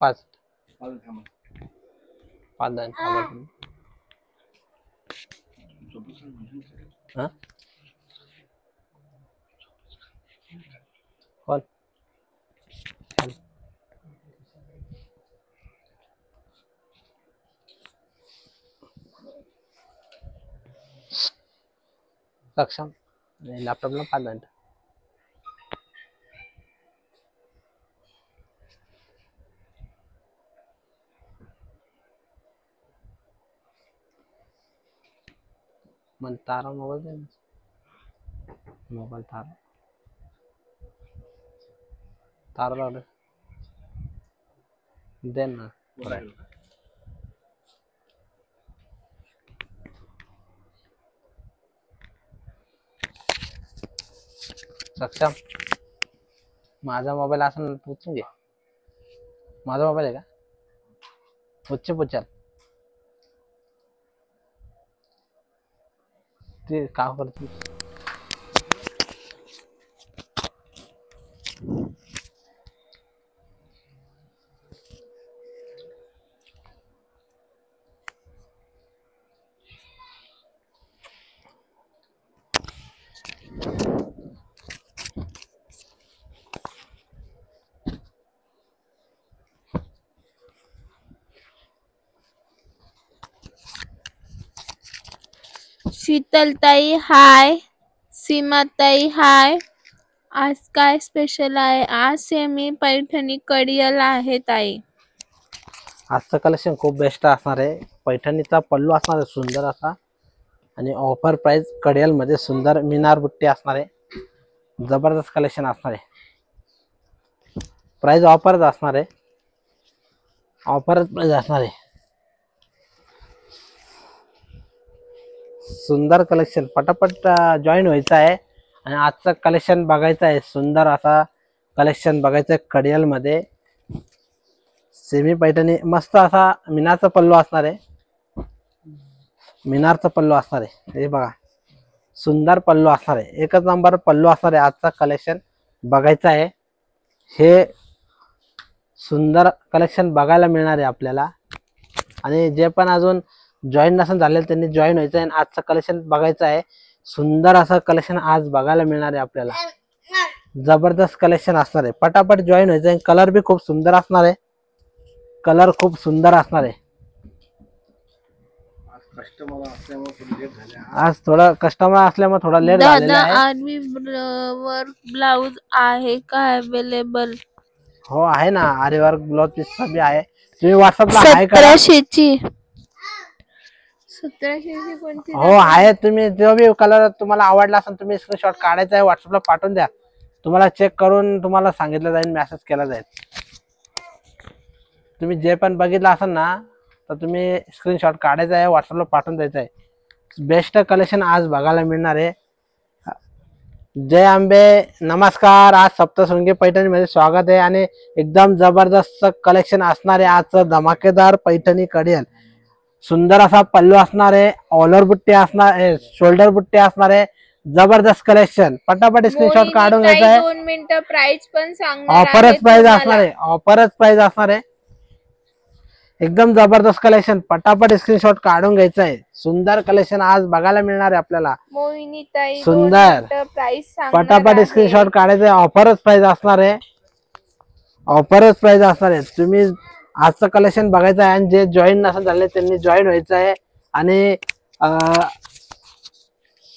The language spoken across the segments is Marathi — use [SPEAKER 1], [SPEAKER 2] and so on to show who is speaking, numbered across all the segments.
[SPEAKER 1] पाच सक्षम लॅपटॉपला 5 मिनिट मन तारा मोबाईल तारा तारा लावलं दे ना सक्षम माझा मोबाईल असं उचलून घे माझा मोबाईल आहे का उच्च पुचाल ते काम करतो
[SPEAKER 2] शीतलताई हाय, सीमाताई हाय. आज काय स्पेशल आहे? आज सेमी पैठणी कडियल आहे ताई.
[SPEAKER 1] आजचं कलेक्शन खूप बेस्ट असणार आहे. पैठणीचा पल्लू असणार आहे सुंदर असा आणि ऑफर प्राइस कडियल मध्ये सुंदर मिनार बुट्टी असणार आहे. जबरदस्त कलेक्शन असणार आहे. प्राइस ऑफरच असणार आहे. ऑफरच प्राइस असणार आहे. सुंदर कलेक्शन पटापट जॉईन व्हायचं आहे आणि आजचं कलेक्शन बघायचं आहे. सुंदर असा कलेक्शन बघायचं आहे कडियल मध्ये. सेमी पैठणी मस्त असा मिनारचा पल्लू असणार आहे. मिनारचा पल्लू असणार आहे. हे बघा सुंदर पल्लू असणार आहे. एकच नंबर पल्लू असणार आहे. आजचा कलेक्शन बघायचं आहे. हे सुंदर कलेक्शन बघायला मिळणार आहे आपल्याला. आणि जे पण अजून जॉईन नसेल झालेलं त्यांनी जॉईन व्हायचं आहे आणि आजचं कलेक्शन बघायचं आहे. सुंदर असं कलेक्शन आज बघायला मिळणार आहे आपल्याला. जबरदस्त कलेक्शन असणार आहे. पटापट जॉईन व्हायचं आहे. कलर बी खूप सुंदर असणार आहे. कलर खूप सुंदर असणार आहे. आज थोडा कस्टमर असल्यामुळे थोडा लेट झालेला आहे.
[SPEAKER 2] आर्मी वर्क ब्लाउज आहे का अवेलेबल?
[SPEAKER 1] हो आहे ना. आरी वर्क ब्लाउज पीस बी आहे. तुम्ही व्हॉट्सअपला हाय करा.
[SPEAKER 2] 1700 कोणती?
[SPEAKER 1] हो आहे. तुम्ही जो बी कलर तुम्हाला आवडला असेल तुम्ही स्क्रीनशॉट काढायचा आहे व्हॉट्सअपला पाठवून द्या. तुम्हाला चेक करून तुम्हाला सांगितलं जाईल मेसेज केला जाईल. तुम्ही जे पण बघितलं असेल ना तर तुम्ही स्क्रीनशॉट काढायचा आहे व्हॉट्सअपला पाठवून द्यायचं आहे. बेस्ट कलेक्शन आज बघायला मिळणार आहे. जय आंबे नमस्कार. आज सप्तशृंगी पैठणी मध्ये स्वागत आहे आणि एकदम जबरदस्त कलेक्शन असणार आहे. आजचं धमाकेदार पैठणी कडियल. सुंदर असा पल्लू असणार आहे. ऑलर बुट्टी असणार आहे. शोल्डर बुट्टी असणार आहे. जबरदस्त कलेक्शन. पटापट स्क्रीनशॉट काढून घ्यायचा आहे.
[SPEAKER 2] 2 मिनिटं प्राइस पण सांगणार.
[SPEAKER 1] ऑफरच प्राइस असणार आहे. ऑफरच प्राइस असणार आहे. एकदम जबरदस्त कलेक्शन. पटापट स्क्रीनशॉट काढून घ्यायचा आहे. सुंदर कलेक्शन आज बघायला मिळणार आहे आपल्याला.
[SPEAKER 2] मोहिनीताई
[SPEAKER 1] सुंदर.
[SPEAKER 2] प्राइस सांगणार.
[SPEAKER 1] पटापट स्क्रीनशॉट काढायचा आहे. ऑफरच प्राइस असणार आहे. ऑफरच प्राइस असणार आहे. तुम्ही आजचं कलेक्शन बघायचं आहे आणि जे जॉईन नसेल झाले त्यांनी जॉईन व्हायचं आहे आणि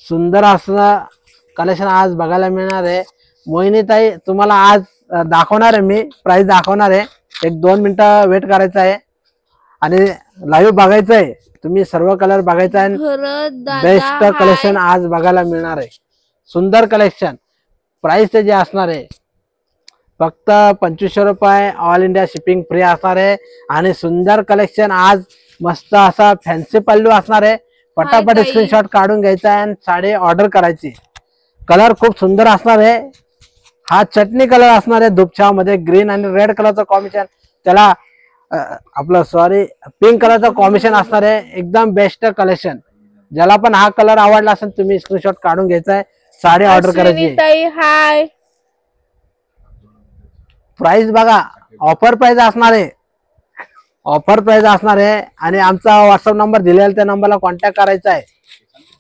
[SPEAKER 1] सुंदर असं कलेक्शन आज बघायला मिळणार आहे. मोहिनीताई तुम्हाला आज दाखवणार आहे मी प्राइस दाखवणार आहे. 1-2 मिनिटं वेट करायचं आहे आणि लाईव्ह बघायचं आहे. तुम्ही सर्व कलर बघायचा आहे. बेस्ट कलेक्शन आज बघायला मिळणार आहे. सुंदर कलेक्शन. प्राइस ते जे असणार आहे फक्त 2500 रुपये. ऑल इंडिया शिपिंग फ्री असणार आहे आणि सुंदर कलेक्शन आज मस्त असा फॅन्सी पल्लू असणार आहे. पटापट स्क्रीनशॉट काढून घ्यायचा आहे आणि साडी ऑर्डर करायची. कलर खूप सुंदर असणार आहे. हा चटणी कलर असणार आहे. धुपछाव मध्ये ग्रीन आणि रेड कलरचं कॉम्बिनेशन. त्याला आपलं पिंक कलरचं कॉम्बिनेशन असणार आहे. एकदम बेस्ट कलेक्शन. ज्याला पण हा कलर आवडला असेल तुम्ही स्क्रीनशॉट काढून घ्यायचा आहे. साडी ऑर्डर करायची.
[SPEAKER 2] हाय.
[SPEAKER 1] प्राइस बघा ऑफर प्राइस असणार आहे. ऑफर प्राइस असणार आहे आणि आमचा व्हॉट्सअप नंबर दिलेला त्या नंबरला कॉन्टॅक्ट करायचा आहे.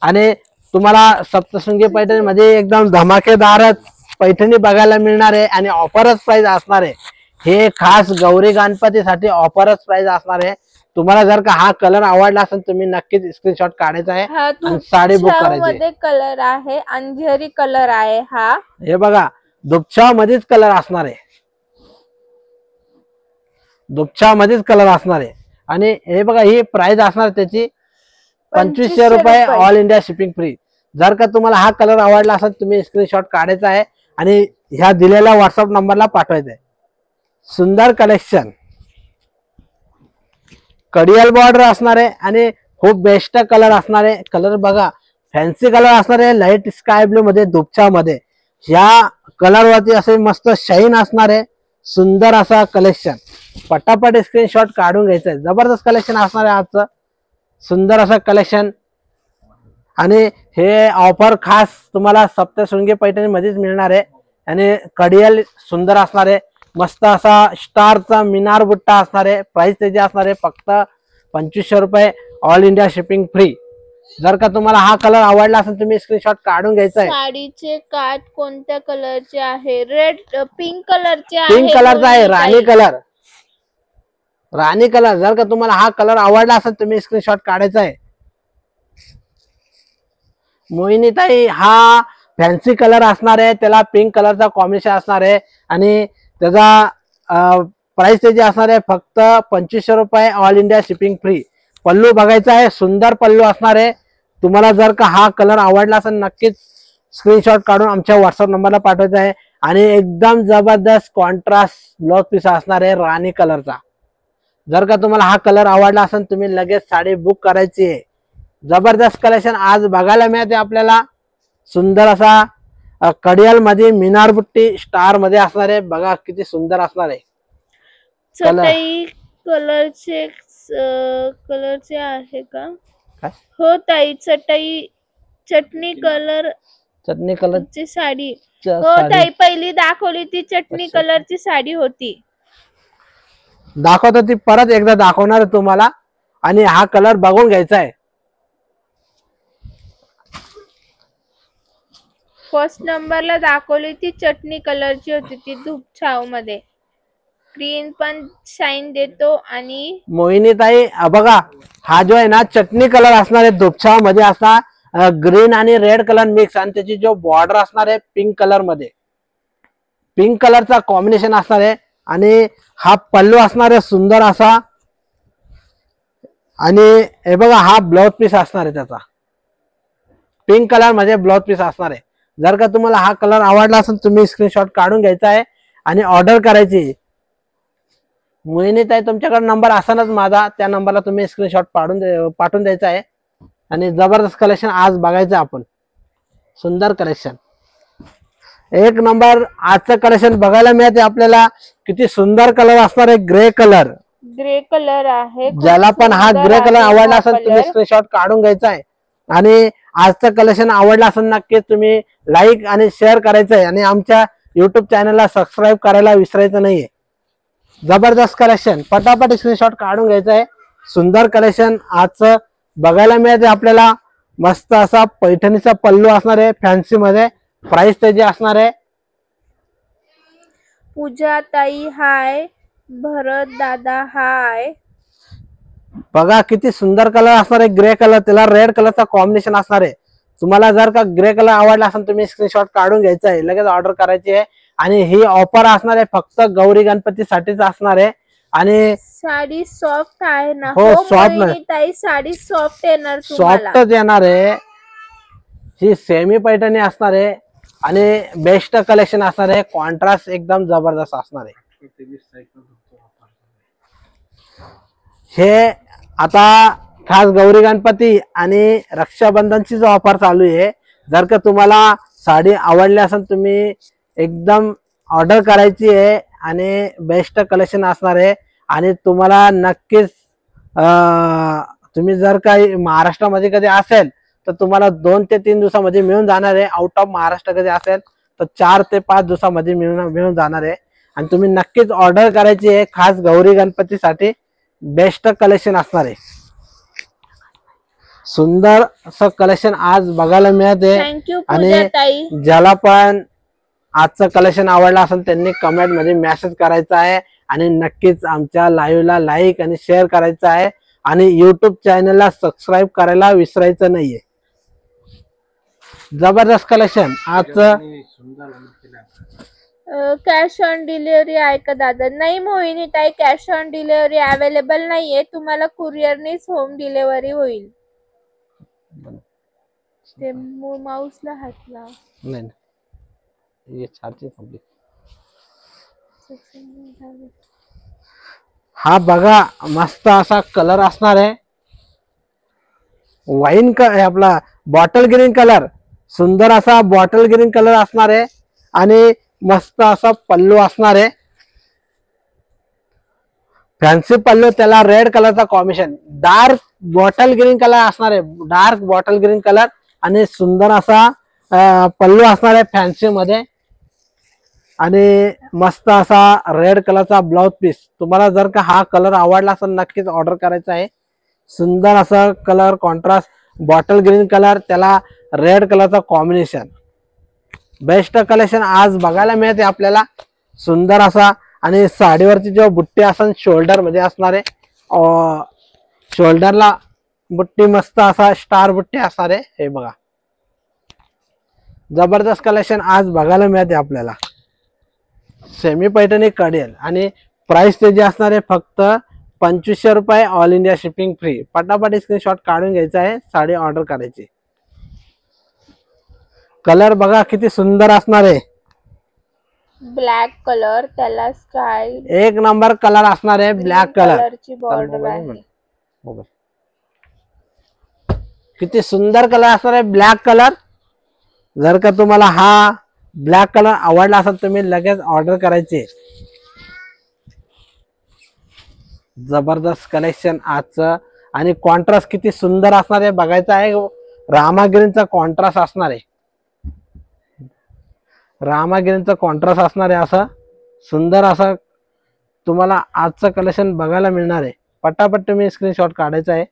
[SPEAKER 1] आणि तुम्हाला सप्तशृंगी पैठणी मध्ये एकदम धमाकेदारच पैठणी बघायला मिळणार आहे आणि ऑफरच प्राइस असणार आहे. हे खास गौरी गणपतीसाठी ऑफरच प्राइस असणार आहे. तुम्हाला जर का हा कलर आवडला असेल तुम्ही नक्कीच स्क्रीनशॉट काढायचा आहे आणि साडी बुक करायची.
[SPEAKER 2] मध्ये कलर आहे, अंधेरी कलर आहे हा.
[SPEAKER 1] हे बघा दुपछाव मध्येच कलर असणार आहे, दुपछाव मध्येच कलर असणार आहे. आणि हे बघा ही प्राइस असणार त्याची 2500 रुपये, ऑल इंडिया शिपिंग फ्री. जर का तुम्हाला हा कलर आवडला असेल तुम्ही स्क्रीनशॉट काढायचा आहे आणि ह्या दिलेल्या व्हॉट्सअप नंबरला पाठवायचा आहे. सुंदर कलेक्शन, कडियल बॉर्डर असणार आहे आणि खूप बेस्ट कलर असणार आहे. कलर बघा फॅन्सी कलर असणार आहे, लाईट स्काय ब्लू मध्ये दुपछाव मध्ये. ह्या कलर वरती असे मस्त शाईन असणार आहे. सुंदर असा कलेक्शन, पटापट स्क्रीनशॉट काढून घ्यायचं आहे. जबरदस्त कलेक्शन असणार आहे आजचं, सुंदर असं कलेक्शन. आणि हे ऑफर खास तुम्हाला सप्तशृंगी पैठणी मध्येच मिळणार आहे. आणि कडियल सुंदर असणार आहे, मस्त असा स्टारचा मिनार बुट्टा असणार आहे. प्राइस त्याची असणार आहे फक्त 2500 रुपये, ऑल इंडिया शिपिंग फ्री. जर का तुम्हाला हा कलर आवडला असेल तुम्ही स्क्रीनशॉट काढून घ्यायचा आहे.
[SPEAKER 2] साडीचे काठ कोणत्या कलरचे आहे? रेड, पिंक कलरचे आहे.
[SPEAKER 1] पिंक कलरचा आहे, राणी कलर, राणी कलर. जर का तुम्हाला हा कलर आवडला असेल तुम्ही स्क्रीनशॉट काढायचा आहे. मोहिनीताई हा फॅन्सी कलर असणार आहे, त्याला पिंक कलरचा कॉम्बिनेशन असणार आहे आणि त्याचा प्राइस त्याची असणार आहे फक्त 2500 रुपये, ऑल इंडिया शिपिंग फ्री. पल्लू बघायचा आहे, सुंदर पल्लू असणार आहे. तुम्हाला जर का हा कलर आवडला असेल नक्कीच स्क्रीनशॉट काढून आमच्या व्हॉट्सअप नंबरला पाठवायचा आहे. आणि एकदम जबरदस्त कॉन्ट्रास्ट ब्लाउज पीस असणार आहे राणी कलरचा. जर का तुम्हाला हा कलर आवडला असेल तुम्ही लगेच साडी बुक करायची आहे. जबरदस्त कलेक्शन आज बघायला मिळते आपल्याला. सुंदर असा कडियल मध्ये मिनार बुट्टी स्टार मध्ये असणार आहे. बघा किती सुंदर असणार आहे.
[SPEAKER 2] चटई कलरचे आहे का?
[SPEAKER 1] काय?
[SPEAKER 2] हो ताई, चटणी कलरची साडी. हो ताई, पहिली दाखवली ती चटणी कलरची साडी होती.
[SPEAKER 1] दाखवतो ती परत एकदा दाखवणार आहे तुम्हाला आणि हा कलर बघून घ्यायचा आहे.
[SPEAKER 2] फर्स्ट नंबरला दाखवली ती चटणी कलरची होती, ती धूपछाव मध्ये. ग्रीन पण शाईन देतो. आणि
[SPEAKER 1] मोहिनीताई बघा हा जो आहे ना चटणी कलर असणार आहे, धूपछाव मध्ये असणार ग्रीन आणि रेड कलर मिक्स. आणि त्याची जो बॉर्डर असणार आहे पिंक कलर मध्ये, पिंक कलरचा कॉम्बिनेशन असणार आहे. आणि हा पल्लू असणार आहे सुंदर असा. आणि हे बघा हा ब्लाउज पीस असणार आहे त्याचा, पिंक कलर मध्ये ब्लाउज पीस असणार आहे. जर का तुम्हाला हा कलर आवडला असेल तुम्ही स्क्रीनशॉट काढून घ्यायचा आहे आणि ऑर्डर करायची. मोहिनीताई तुमच्याकडे नंबर असणारच माझा, त्या नंबरला तुम्ही स्क्रीनशॉट पाठवून द्यायचा आहे. आणि जबरदस्त कलेक्शन आज बघायचं आपण, सुंदर कलेक्शन, एक नंबर आजचं कलेक्शन बघायला मिळते आपल्याला. किती सुंदर कलर असणार आहे, ग्रे कलर.
[SPEAKER 2] ग्रे कलर आहे.
[SPEAKER 1] ज्याला पण हा ग्रे कलर आवडला असेल तुम्ही स्क्रीनशॉट काढून घ्यायचा आहे. आणि आजचं कलेक्शन आवडलं असेल नक्कीच तुम्ही लाईक आणि शेअर करायचं आहे. आणि आमच्या युट्यूब चॅनलला सबस्क्राईब करायला विसरायचं नाहीये. जबरदस्त कलेक्शन, पटापट स्क्रीनशॉट काढून घ्यायचं आहे. सुंदर कलेक्शन आजचं बघायला मिळते आपल्याला. मस्त असा पैठणीचा पल्लू असणार आहे फॅन्सी मध्ये. प्राइस त्याची असणार आहे.
[SPEAKER 2] पूजा ताई हाय, भरत दादा हाय.
[SPEAKER 1] बघा किती सुंदर कलर असणार आहे, ग्रे कलर, त्याला रेड कलरचा कॉम्बिनेशन असणार आहे. तुम्हाला जर का ग्रे कलर आवडला असेल तुम्ही स्क्रीनशॉट काढून घ्यायचा आहे, लगेच ऑर्डर करायची आहे. आणि ही ऑफर असणार आहे फक्त गौरी गणपतीसाठीच असणार आहे. आणि
[SPEAKER 2] साडी सॉफ्ट आहे ना?
[SPEAKER 1] हो, सॉफ्ट नाही
[SPEAKER 2] ताई, साडी सॉफ्ट येणार तुम्हाला.
[SPEAKER 1] सॉफ्टच येणार आहे. ही सेमी पैठणी असणार आहे आणि बेस्ट कलेक्शन असणार आहे. कॉन्ट्रास्ट एकदम जबरदस्त असणार आहे. हे आता खास गौरी गणपती आणि रक्षाबंधनची जो ऑफर चालू आहे, जर का तुम्हाला साडी आवडली असेल तुम्ही एकदम ऑर्डर करायची आहे. आणि बेस्ट कलेक्शन असणार आहे. आणि तुम्हाला नक्कीच तुम्ही जर काही महाराष्ट्रामध्ये कधी असेल तर तुम्हाला 2 ते 3 दिवसामध्ये मिळून जाणार आहे. आउट ऑफ महाराष्ट्र कधी असेल तर 4 ते 5 दिवसामध्ये मिळून जाणार आहे. आणि तुम्ही नक्कीच ऑर्डर करायची आहे खास गौरी गणपतीसाठी. बेस्ट कलेक्शन असणार आहे. सुंदर असं कलेक्शन आज बघायला मिळते.
[SPEAKER 2] थँक्यू
[SPEAKER 1] आणि
[SPEAKER 2] पूजा ताई.
[SPEAKER 1] ज्याला पण आजचं कलेक्शन आवडलं असेल त्यांनी कमेंट मध्ये मेसेज करायचा आहे आणि नक्कीच आमच्या लाईव्हला लाईक आणि शेअर करायचं आहे आणि युट्यूब चॅनलला सबस्क्राईब करायला विसरायचं नाहीये. जबरदस्त कलेक्शन आजचं.
[SPEAKER 2] कॅश ऑन डिलिव्हरी आहे का दादा? नाही मोहिनी ताई, कॅश ऑन डिलिव्हरी अवेलेबल नाहीये. तुम्हाला कुरिअरनेच होम डिलिव्हरी होईल. ते माऊसला हात लाव.
[SPEAKER 1] नाही ये चार्जिंग कंप्लीट. हा बघा मस्त असा कलर असणार आहे. वाईन आपला बॉटल ग्रीन कलर. सुंदर असा बॉटल ग्रीन कलर असणार आहे आणि मस्त असा पल्लू असणार आहे. फॅन्सी पल्लू, त्याला रेड कलरचा combination. Dark bottle green colour असणार आहे. डार्क बॉटल ग्रीन कलर आणि सुंदर असा पल्लू असणार आहे फॅन्सी मध्ये आणि मस्त असा रेड कलरचा ब्लाउज पीस. तुम्हाला जर का हा कलर आवडला असेल नक्कीच ऑर्डर करायचा आहे. सुंदर असा colour contrast bottle green colour, त्याला रेड कलरचा कॉम्बिनेशन. बेस्ट कलेक्शन आज बघायला मिळते आपल्याला. सुंदर असा आणि साडीवरची जो बुट्टी असेल शोल्डर मध्ये असणार आहे. शोल्डरला बुट्टी मस्त असा स्टार बुट्टी असणार आहे. हे बघा जबरदस्त कलेक्शन आज बघायला मिळते आपल्याला. सेमी पैठणी कडेल आणि प्राइस त्याची असणार आहे फक्त 2500 रुपये. All India shipping free. पटापट स्क्रीनशॉट काढून घ्यायचा आहे, साडी ऑर्डर करायची. कलर बघा किती सुंदर असणार आहे.
[SPEAKER 2] ब्लॅक कलर, त्याला स्काय
[SPEAKER 1] एक नंबर कलर असणार आहे. ब्लॅक
[SPEAKER 2] कलरची बॉर्डर आहे.
[SPEAKER 1] किती सुंदर कलर असणार आहे ब्लॅक कलर. जर का तुम्हाला हा ब्लॅक कलर आवडला असेल तुम्ही लगेच ऑर्डर करायची. जबरदस्त कलेक्शन आजचं आणि कॉन्ट्रास्ट किती सुंदर असणार आहे बघायचं आहे. रामागिरीचा कॉन्ट्रास्ट असणार आहे. रामागिरीचा कॉन्ट्रास्ट असणार आहे. असं सुंदर असं तुम्हाला आजचं कलेक्शन बघायला मिळणार आहे. पटापट तुम्ही स्क्रीनशॉट काढायचा आहे.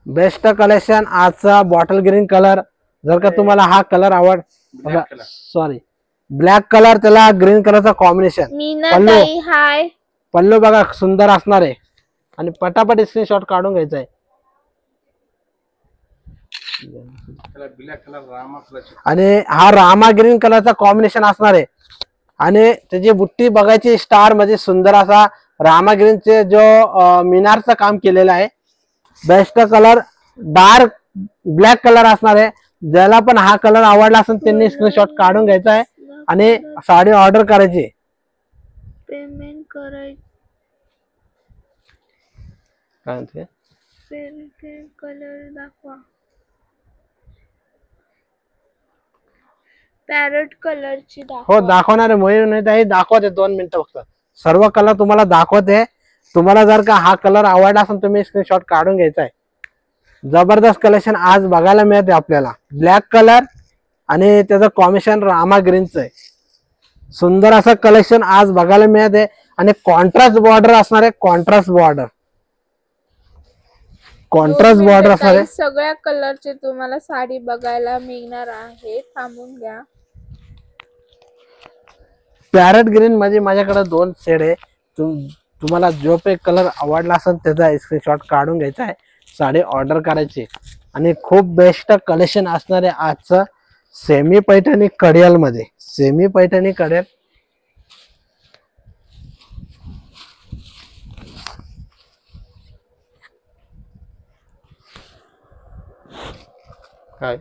[SPEAKER 1] बेस्ट कलेक्शन आजचा बॉटल ग्रीन कलर. जर का तुम्हाला हा कलर आवड सॉरी ब्लॅक कलर, त्याला ग्रीन कलरचा कॉम्बिनेशन.
[SPEAKER 2] मीना ताई हाय.
[SPEAKER 1] पल्लू बघा सुंदर असणार आहे आणि पटापट स्क्रीनशॉट काढून घ्यायचा आहे. आणि हा रामा ग्रीन कलरचा कॉम्बिनेशन असणार आहे आणि त्याची बुट्टी बघायची स्टार मध्ये सुंदर असा रामा ग्रीनचे जो मिनारचं काम केलेलं आहे. Best colour dark black colour असणार आहे. ज्याला पण हा कलर आवडला असेल त्यांनी स्क्रीनशॉट काढून घ्यायचा आहे आणि साडी ऑर्डर करायची.
[SPEAKER 2] पेमेंट करायचं
[SPEAKER 1] काय म्हणते
[SPEAKER 2] कलर दाखवा. पॅरेट कलरची दाखवा.
[SPEAKER 1] हो दाखवणार आहे मोहिनी नाही ताई, दाखवते 2 मिनिटं फक्त. सर्व कलर तुम्हाला दाखवते. तुम्हाला जर का हा कलर आवडला असेल तुम्ही स्क्रीनशॉट काढून घ्यायचा आहे. जबरदस्त कलेक्शन आज बघायला मिळते आपल्याला. ब्लॅक कलर आणि त्याचं कॉम्बिनेशन रामा ग्रीनचं आहे. सुंदर असं कलेक्शन आज बघायला मिळते आणि कॉन्ट्रास्ट बॉर्डर असणार आहे. कॉन्ट्रास्ट बॉर्डर असणार आहे.
[SPEAKER 2] सगळ्या कलरचे तुम्हाला साडी बघायला मिळणार आहे. थांबून घ्या.
[SPEAKER 1] पॅरेट ग्रीन मध्ये माझ्याकडे 2 शेड आहे. तुम्हाला जो पे कलर आवडला असेल त्याचा स्क्रीनशॉट काढून घ्यायचा आहे, साडी ऑर्डर करायची. आणि खूप बेस्ट कलेक्शन असणार आहे आजचं सेमी पैठणी कडियाल मध्ये. सेमी पैठणी कडियाल काय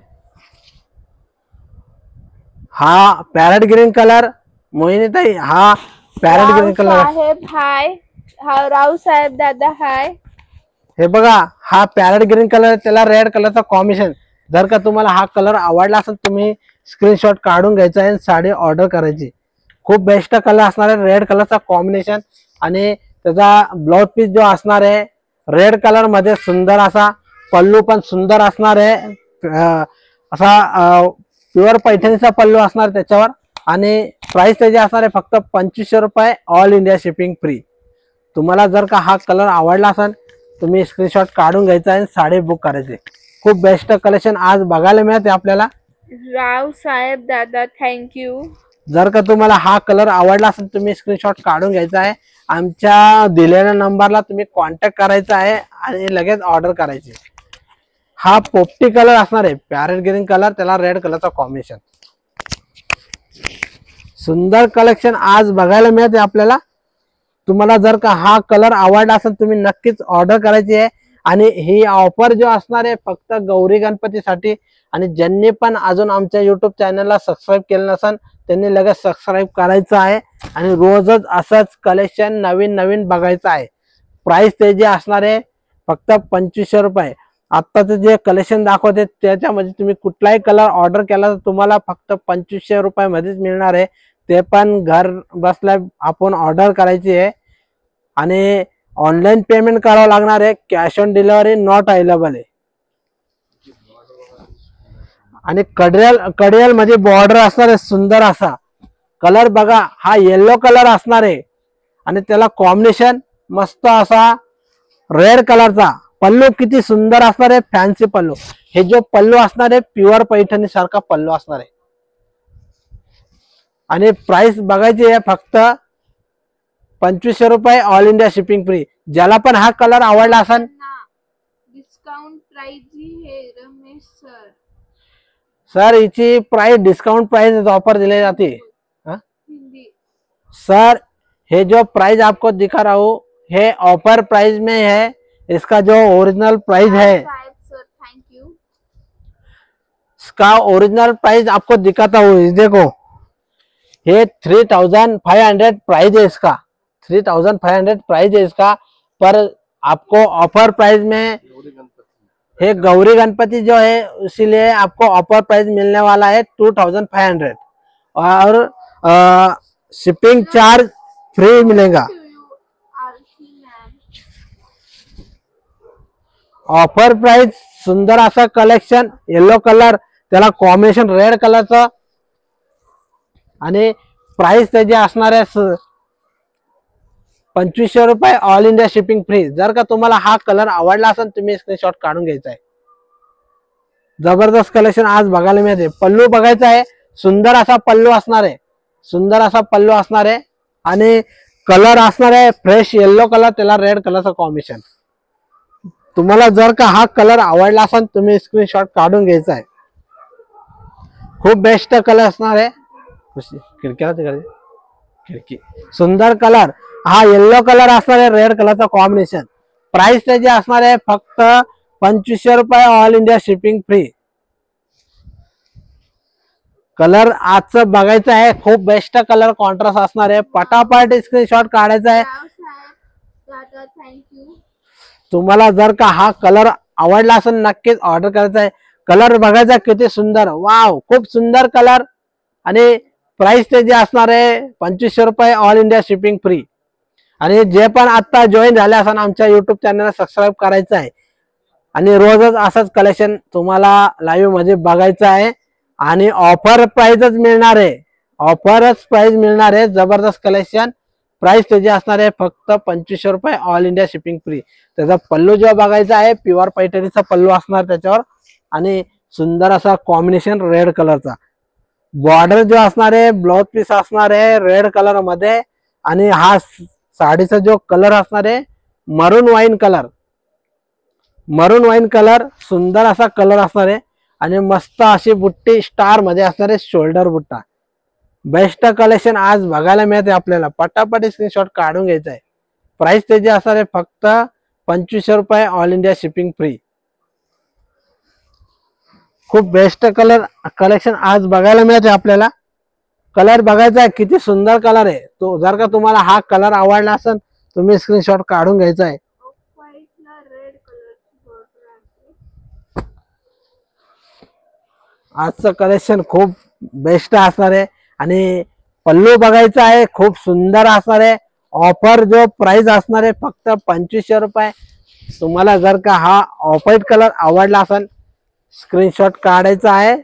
[SPEAKER 1] हा पॅरेट ग्रीन कलर मोहिनी ताई. हा पॅरेट ग्रीन कलर
[SPEAKER 2] साहेब हाय. हा राव साहेब दादा हाय.
[SPEAKER 1] हे बघा हा पॅरेट ग्रीन कलर, त्याला रेड कलरचा कॉम्बिनेशन. जर का तुम्हाला हा कलर आवडला असेल तुम्ही स्क्रीनशॉट काढून घ्यायचा आहे, साडी ऑर्डर करायची. खूप बेस्ट कलर असणार आहे. रेड कलरचा कॉम्बिनेशन आणि त्याचा ब्लाउज पीस जो असणार आहे रेड कलर मध्ये. सुंदर असा पल्लू पण सुंदर असणार आहे. असा प्युअर पैठणीचा पल्लू असणार त्याच्यावर आणि प्राइस त्याची असणार आहे फक्त 2500 रुपये, ऑल इंडिया शिपिंग फ्री. तुम्हाला जर का हा कलर आवडला असेल तुम्ही स्क्रीनशॉट काढून घ्यायचा आणि साडी बुक करायची. खूप बेस्ट कलेक्शन आज बघायला मिळते आपल्याला.
[SPEAKER 2] राव साहेब दादा थँक्यू.
[SPEAKER 1] जर का तुम्हाला हा कलर आवडला असेल तुम्ही स्क्रीनशॉट काढून घ्यायचा आहे. आमच्या दिलेल्या नंबरला तुम्ही कॉन्टॅक्ट करायचा आहे आणि लगेच ऑर्डर करायची. हा पोपटी कलर असणार आहे, पॅरेट ग्रीन कलर, त्याला रेड कलरचा कॉम्बिनेशन. सुंदर कलेक्शन आज बघायला मिळते आपल्याला. तुम्हाला जर का हा कलर आवडला असेल तुम्ही नक्कीच ऑर्डर करायची आहे. आणि ही ऑफर जो असणार आहे फक्त गौरी गणपतीसाठी. आणि ज्यांनी पण अजून आमच्या युट्यूब चॅनलला सबस्क्राईब केलं नसेल त्यांनी लगेच सबस्क्राईब करायचं आहे आणि रोजच असंच कलेक्शन नवीन नवीन बघायचं आहे. प्राइस ते जे असणार आहे फक्त 2500 रुपये. आत्ताचं जे कलेक्शन दाखवते त्याच्यामध्ये तुम्ही कुठलाही कलर ऑर्डर केला तर तुम्हाला फक्त 2500 रुपयामध्येच मिळणार आहे. ते पण घर बसल्या आपण ऑर्डर करायची आहे आणि ऑनलाईन पेमेंट करावं लागणार आहे. Cash on delivery not available आहे. आणि कडियाल मध्ये बॉर्डर असणार आहे सुंदर असा. कलर बघा हा येलो कलर असणार आहे आणि त्याला कॉम्बिनेशन मस्त असा रेड कलरचा. पल्लू किती सुंदर असणार आहे, फॅन्सी पल्लू. हे जो पल्लू असणार आहे प्युअर पैठणी सारखा पल्लू असणार आहे. आणि प्राइस बघायची आहे फक्त 2500 रुपये, ऑल इंडिया शिपिंग फ्री. ज्याला पण हा कलर आवडला असेल
[SPEAKER 2] डिस्काउंट प्राइस है रमेश सर.
[SPEAKER 1] सर हिची प्राइस डिस्काउंट प्राइस ऑफर दिले जाते सर. ये जो प्राइस आपको दिखा रहा हूँ ये ऑफर प्राइस में है. इसका जो ओरिजिनल प्राइस है
[SPEAKER 2] सर थैंक यू.
[SPEAKER 1] इसका ओरिजिनल प्राइस आपको दिखाता हूँ. देखो ये 3500 प्राइस है इसका. 3500 प्राइस है इसका. पर आपको ऑफर प्राइस में ये गौरी गणपति जो है इसीलिए आपको ऑफर प्राइस मिलने वाला है 2500 और शिपिंग चार्ज फ्री मिलेगा. ऑफर प्राइस सुंदर असा कलेक्शन. येलो कलर त्याला कॉम्बिनेशन रेड कलरचं आणि प्राइस त्याची असणार आहे 2500 रुपये, ऑल इंडिया शिपिंग फ्री. जर का तुम्हाला हा कलर आवडला असेल तुम्ही स्क्रीनशॉट काढून घ्यायचा आहे. जबरदस्त कलेक्शन आज बघायला मिळते. पल्लू बघायचा आहे सुंदर असा पल्लू असणार आहे. सुंदर असा पल्लू असणार आहे आणि कलर असणार आहे फ्रेश येलो कलर, त्याला रेड कलरचा कॉम्बिनेशन. तुम्हाला जर का हा कलर आवडला असेल तुम्ही स्क्रीनशॉट काढून घ्यायचा आहे. खूप बेस्ट कलर असणार आहे. खिडक्याला तिकडे खिडकी सुंदर कलर. हा येलो कलर असणार आहे रेड कलरचा कॉम्बिनेशन. प्राइस त्याची असणार आहे फक्त 2500 रुपये, all India shipping free. Colour आजचं बघायचं आहे. खूप बेस्ट कलर कॉन्ट्रास्ट असणार आहे. पटापट स्क्रीनशॉट काढायचा आहे.
[SPEAKER 2] थँक्यू.
[SPEAKER 1] तुम्हाला जर का हा कलर आवडला असेल नक्कीच ऑर्डर करायचा आहे. कलर बघायचा किती सुंदर. वाव खूप सुंदर कलर. आणि प्राइस त्याची असणार आहे 2500 रुपये, ऑल इंडिया शिपिंग फ्री. आणि जे पण आता जॉईन झाले असेल आमच्या युट्यूब चॅनलला सबस्क्राईब करायचं आहे आणि रोजच असंच कलेक्शन तुम्हाला लाईव्ह मध्ये बघायचं आहे. आणि ऑफर प्राइसच मिळणार आहे. ऑफरच प्राइस मिळणार आहे. जबरदस्त कलेक्शन. प्राइस त्याची असणार आहे फक्त 2500 रुपये, ऑल इंडिया शिपिंग फ्री. त्याचा पल्लू जो बघायचा आहे प्युअर पैठणीचा पल्लू असणार त्याच्यावर आणि सुंदर असा कॉम्बिनेशन रेड कलरचा. बॉर्डर जो असणार आहे ब्लाउज पीस असणार आहे रेड कलर मध्ये. आणि हा साडीचा जो कलर असणार आहे मरून वाईन कलर. मरून वाईन कलर सुंदर असा कलर असणार आहे आणि मस्त अशी बुट्टी स्टार मध्ये असणार आहे, शोल्डर बुट्टा. बेस्ट कलेक्शन आज बघायला मिळते आपल्याला. पटापट स्क्रीनशॉट काढून घ्यायचा आहे. प्राइस त्याची असणार आहे फक्त 2500 रुपये, ऑल इंडिया शिपिंग फ्री. खूप बेस्ट कलर कलेक्शन आज बघायला मिळते आपल्याला. कलर बघायचा आहे किती सुंदर कलर आहे. तो जर का तुम्हाला हा कलर आवडला असेल तुम्ही स्क्रीनशॉट काढून घ्यायचा आहे. आजचं कलेक्शन खूप बेस्ट असणार आहे. आणि पल्लू बघायचा आहे खूप सुंदर असणार आहे. ऑफर जो प्राइस असणार आहे फक्त 2500 रुपये. तुम्हाला जर का हा ऑफ व्हाईट कलर आवडला असेल स्क्रीनशॉट काढायचा आहे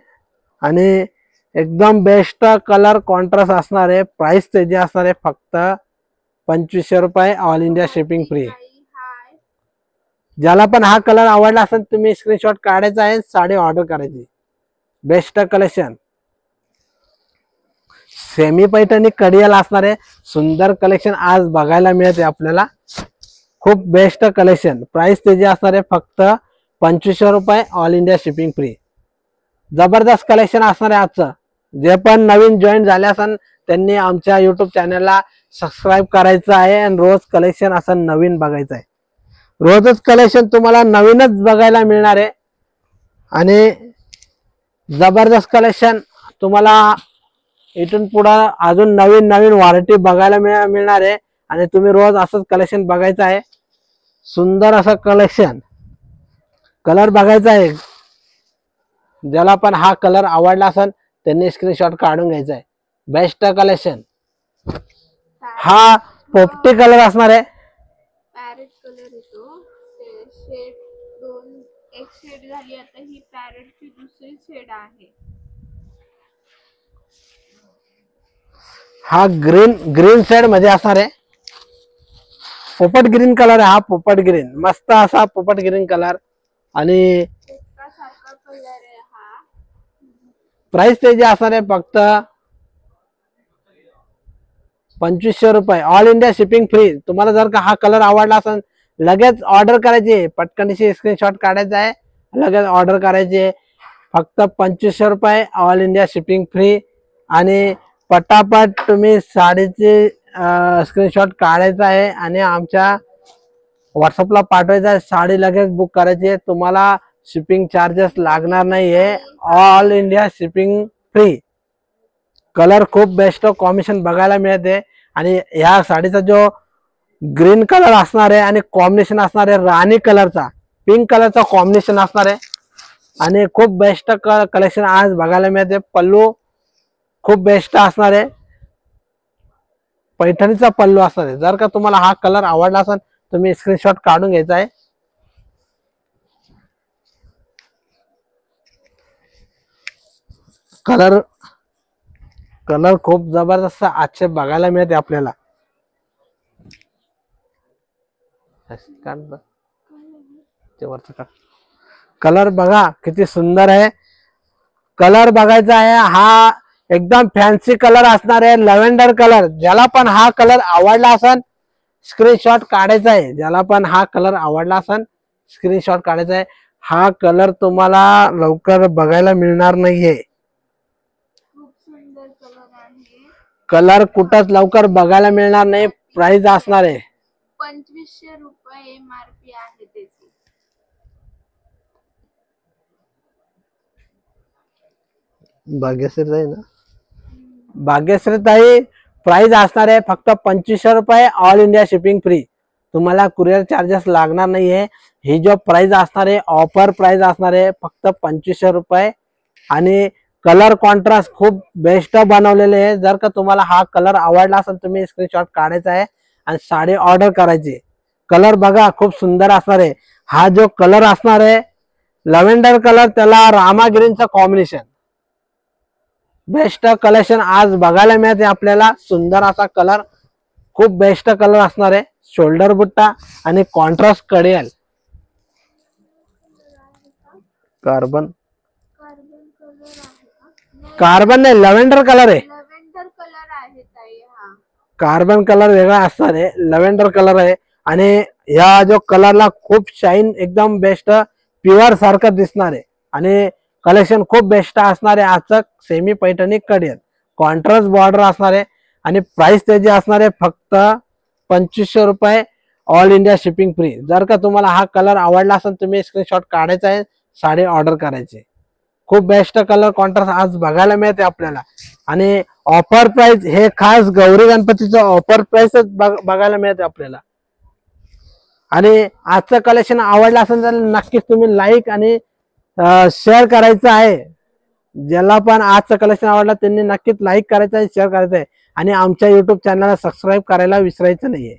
[SPEAKER 1] आणि एकदम बेस्ट कलर कॉन्ट्रास्ट असणार आहे. प्राइस त्याची असणार आहे फक्त 2500 रुपये, ऑल इंडिया शिपिंग फ्री. ज्याला पण हा कलर आवडला असेल तुम्ही स्क्रीनशॉट काढायचा आहे, साडी ऑर्डर करायची. बेस्ट कलेक्शन सेमी पैठणी कडियाला असणार आहे. सुंदर कलेक्शन आज बघायला मिळते आपल्याला. खूप बेस्ट कलेक्शन. प्राइस त्याची असणार आहे फक्त 2500 रुपये, ऑल इंडिया शिपिंग फ्री. जबरदस्त कलेक्शन असणार आहे आजचं. जे पण नवीन जॉईन झाले असन त्यांनी आमच्या युट्यूब चॅनलला सबस्क्राईब करायचं आहे आणि रोज कलेक्शन असं नवीन बघायचं आहे. रोजच कलेक्शन तुम्हाला नवीनच बघायला मिळणार आहे आणि जबरदस्त कलेक्शन तुम्हाला इथून पुढं अजून नवीन नवीन व्हरायटी बघायला मिळणार आहे आणि तुम्ही रोज असंच कलेक्शन बघायचं आहे. सुंदर असं कलेक्शन. कलर बघायचा आहे. ज्याला पण हा कलर आवडला असेल त्यांनी स्क्रीनशॉट काढून घ्यायचा आहे. Best collection. हा पोपटी कलर असणार आहे.
[SPEAKER 2] पॅरेट कलर येतो. शेड दोन, एक शेड झाली आता. ही पॅरेटची दुसरी शेड आहे.
[SPEAKER 1] हा ग्रीन शेड मध्ये असणार आहे. पोपट ग्रीन कलर आहे हा. पोपट ग्रीन मस्त असा पोपट ग्रीन कलर आणि
[SPEAKER 2] सारखा कलर आहे हा.
[SPEAKER 1] प्राइस त्याची असणार आहे फक्त 2500 रुपये, ऑल इंडिया शिपिंग फ्री. तुम्हाला जर का हा कलर आवडला असेल लगेच ऑर्डर करायची. पटकनशी स्क्रीनशॉट काढायचा आहे, लगेच ऑर्डर करायची. फक्त 2500 रुपये, ऑल इंडिया शिपिंग फ्री. आणि पटापट तुम्ही साडीचे स्क्रीनशॉट काढायचा आहे आणि आमच्या व्हॉट्सअपला पाठवायचा आहे. साडी लगेच बुक करायची आहे. तुम्हाला शिपिंग चार्जेस लागणार नाहीये, all India shipping free. Colour खूप बेस्ट कॉम्बिनेशन बघायला मिळते आणि ह्या साडीचा जो ग्रीन कलर असणार आहे आणि कॉम्बिनेशन असणार आहे राणी कलरचा, पिंक कलरचा कॉम्बिनेशन असणार आहे आणि खूप बेस्ट कलेक्शन आज बघायला मिळते. पल्लू खूप बेस्ट असणार आहे. पैठणीचा पल्लू असणार आहे. जर का तुम्हाला हा कलर आवडला असेल तुम्ही स्क्रीनशॉट काढून घ्यायचा आहे. कलर खूप जबरदस्त आजचे बघायला मिळते आपल्याला. कलर बघा किती सुंदर आहे. कलर बघायचा आहे. हा एकदम फॅन्सी कलर असणार आहे, लव्हेंडर कलर. ज्याला पण हा कलर आवडला असेल स्क्रीनशॉट काढायचा आहे. ज्याला पण हा कलर आवडला असेल स्क्रीनशॉट काढायचा आहे. हा कलर तुम्हाला लवकर बघायला मिळणार नाहीये.
[SPEAKER 2] खूप सुंदर कलर आहे.
[SPEAKER 1] कलर कुठंच लवकर बघायला मिळणार नाही. प्राइस असणार आहे
[SPEAKER 2] 2500 रुपये MRP आहे त्याची.
[SPEAKER 1] भाग्यश्री ताई ना, भाग्यश्री ताई प्राइस असणार आहे फक्त 2500 रुपये, ऑल इंडिया शिपिंग फ्री. तुम्हाला कुरिअर चार्जेस लागणार नाहीये. ही जो प्राइस असणार आहे ऑफर प्राइस असणार आहे फक्त 2500 रुपये आणि कलर कॉन्ट्रास्ट खूप बेस्ट बनवलेले आहे. जर का तुम्हाला हा कलर आवडला असेल तुम्ही स्क्रीनशॉट काढायचा आहे आणि साडी ऑर्डर करायची. कलर बघा खूप सुंदर असणार आहे. हा जो कलर असणार आहे लव्हेंडर कलर, त्याला रामा ग्रीनचं कॉम्बिनेशन. बेस्ट कलेक्शन आज बघायला मिळते आपल्याला. सुंदर असा कलर, खूप बेस्ट कलर असणार आहे. शोल्डर बुट्टा आणि कॉन्ट्रास्ट कडियाल. कार्बन नाही, लव्हेंडर कलर आहे.
[SPEAKER 2] लव्हेंडर कलर आहे ताई हा.
[SPEAKER 1] कार्बन कलर वेगळा असणार आहे, लव्हेंडर कलर आहे. आणि ह्या जो कलरला खूप शाईन, एकदम बेस्ट प्युअर सारखं दिसणार आहे आणि कलेक्शन खूप बेस्ट असणार आहे. आजचं semi Paithani Kadiyal contrast border असणार आहे आणि प्राइस त्याची असणार आहे फक्त 2500 रुपये, ऑल इंडिया शिपिंग फ्री. जर का तुम्हाला हा कलर आवडला असेल तुम्ही स्क्रीनशॉट काढायचा आहे, साडी ऑर्डर करायची. खूप बेस्ट कलर कॉन्ट्रास्ट आज बघायला मिळते आपल्याला आणि ऑफर प्राइस, हे खास गौरी गणपतीचं ऑफर प्राइसच बघायला मिळते आपल्याला. आणि आजचं कलेक्शन आवडलं असेल तर नक्कीच तुम्ही लाईक आणि शेअर करायचं आहे. ज्याला पण आजचं कलेक्शन आवडलं त्यांनी नक्कीच लाईक करायचं आहे, शेअर करायचं आहे आणि आमच्या युट्यूब चॅनलला सबस्क्राईब करायला विसरायचं नाहीये.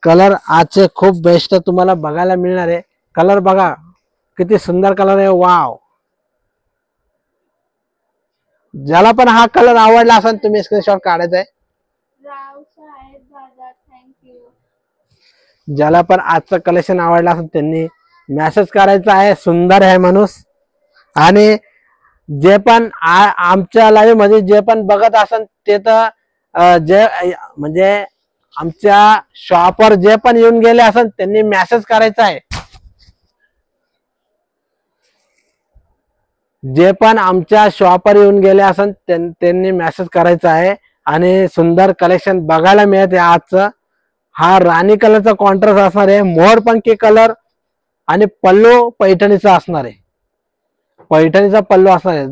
[SPEAKER 1] कलर आजचे खूप बेस्ट तुम्हाला बघायला मिळणार आहे. कलर बघा किती सुंदर कलर आहे. वाव, ज्याला पण हा कलर आवडला असेल तुम्ही स्क्रीनशॉट काढायचा आहे.
[SPEAKER 2] रावसाहेब दादा थँक्यू.
[SPEAKER 1] ज्याला पण आजचं कलेक्शन आवडलं असेल त्यांनी मेसेज करायचा आहे. सुंदर आहे माणूस. आणि जे पण आमच्या लाईव्ह मध्ये जे पण बघत असेल ते तर जे म्हणजे आमच्या शॉपवर जे पण येऊन गेले असेल त्यांनी मेसेज करायचा आहे. जे पण आमच्या शॉपवर येऊन गेले असेल त्यांनी मेसेज करायचा आहे. आणि सुंदर कलेक्शन बघायला मिळते आजचं. हा राणी कलरचा कॉन्ट्रास्ट असणार आहे. मोरपंखी कलर आणि पल्लू पैठणीचा असणार आहे. पैठणीचा पल्लू असणार आहे.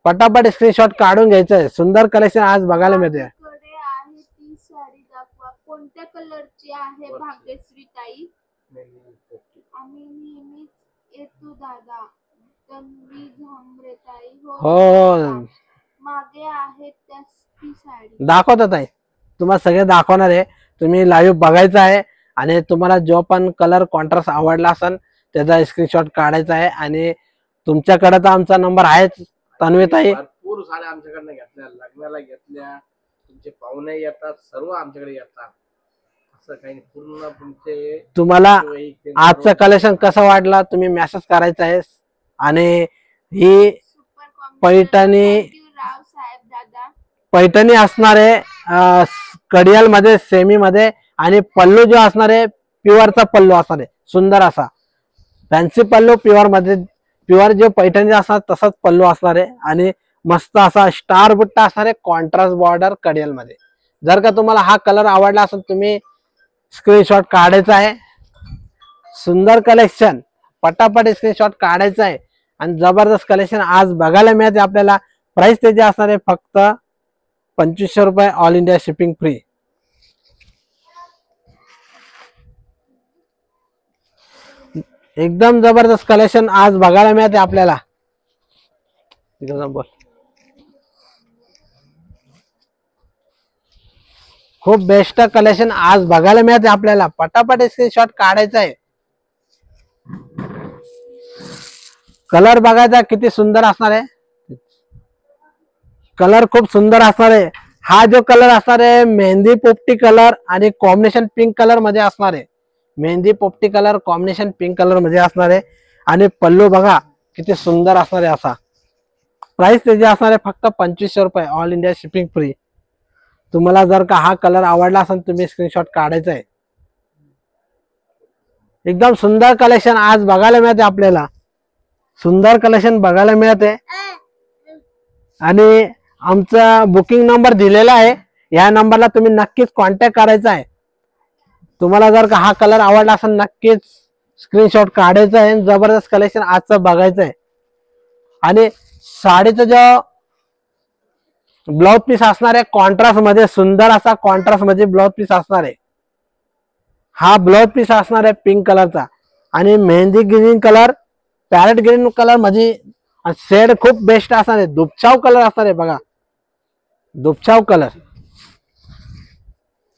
[SPEAKER 1] पटापट स्क्रीनशॉट काढून घ्यायचं आहे. सुंदर कलेक्शन आज बघायला मिळते.
[SPEAKER 2] माझ्याकडे आहे ती साडी दाखवा. कोणत्या कलरची आहे भाग्यश्री ताई? आम्ही नेहमीच येतो दादा. तन्वी झांबरे ताई.
[SPEAKER 1] हो
[SPEAKER 2] दादा. मागे आहे ती साडी
[SPEAKER 1] दाखवतात आहे. तुम्हाला सगळे दाखवणार आहे. तुम्ही लाईव्ह बघायचं आहे. आणि तुम्हाला जो पण कलर कॉन्ट्रास्ट आवडला असेल त्याचा स्क्रीनशॉट काढायचा आहे. आणि तुमच्याकडे तर आमचा नंबर आहेच तन्वीताई.
[SPEAKER 3] भरपूर साड्या आमच्याकडनं घेतल्या, लग्नाला घेतल्या, तुमचे पाहुणे येतात, सर्व आमच्याकडे येतात. असं काही पूर्ण तुमचे
[SPEAKER 1] तुम्हाला आजचं कलेक्शन कसं वाटलं तुम्ही मेसेज करायचा आहे. आणि ही पैठणी
[SPEAKER 2] रावसाहेब दादा.
[SPEAKER 1] पैठणी असणार आहे कडियाल मध्ये सेमी मध्ये. आणि पल्लू जो असणार आहे प्युअरचा पल्लू असणार आहे. सुंदर असा फॅन्सी पल्लू प्युअर मध्ये. प्युअर जो पैठणी असणार तसाच पल्लू असणार आहे. आणि मस्त असा स्टार बुट्टा असणार आहे कॉन्ट्रास्ट बॉर्डर कडियाल मध्ये. जर का तुम्हाला हा कलर आवडला असेल तुम्ही स्क्रीनशॉट काढायचा आहे. सुंदर कलेक्शन पटापट स्क्रीनशॉट काढायचा आहे. आणि जबरदस्त कलेक्शन आज बघायला मिळते आपल्याला. प्राइस त्याची असणार आहे फक्त 2500 रुपये. All India shipping free. एकदम जबरदस्त कलेक्शन आज बघायला मिळते आपल्याला. बोल. खूप बेस्ट कलेक्शन आज बघायला मिळते आपल्याला. पटापट स्क्रीनशॉट काढायचा आहे. कलर बघायचा किती सुंदर असणार आहे. कलर खूप सुंदर असणार आहे. हा जो कलर असणार आहे मेहंदी पोपटी कलर आणि कॉम्बिनेशन पिंक कलर मध्ये असणार आहे. मेहंदी पोपटी कलर कॉम्बिनेशन पिंक कलर मध्ये असणार आहे. आणि पल्लू बघा किती सुंदर असणार आहे असा. प्राइस त्याची असणार आहे फक्त 2500 रुपये. All India shipping free. तुम्हाला जर का हा कलर आवडला असेल तुम्ही स्क्रीनशॉट काढायचा आहे. एकदम सुंदर कलेक्शन आज बघायला मिळते आपल्याला. सुंदर कलेक्शन बघायला मिळते. आणि आमचा बुकिंग नंबर दिलेला आहे. या नंबरला तुम्ही नक्कीच कॉन्टॅक्ट करायचा आहे. तुम्हाला जर का हा कलर आवडला असेल नक्कीच स्क्रीनशॉट काढायचा आहे. जबरदस्त कलेक्शन आजचं बघायचं आहे. आणि साडीचं जो ब्लाउज पीस असणार आहे कॉन्ट्रास्ट मध्ये सुंदर असा कॉन्ट्रास्ट मध्ये ब्लाउज पीस असणार आहे. हा ब्लाउज पीस असणार आहे पिंक कलरचा. आणि mehndi green colour parrot green colour मध्ये शेड खूप बेस्ट असणार आहे. दुपछाव कलर असणार आहे बघा. दुपछाव कलर.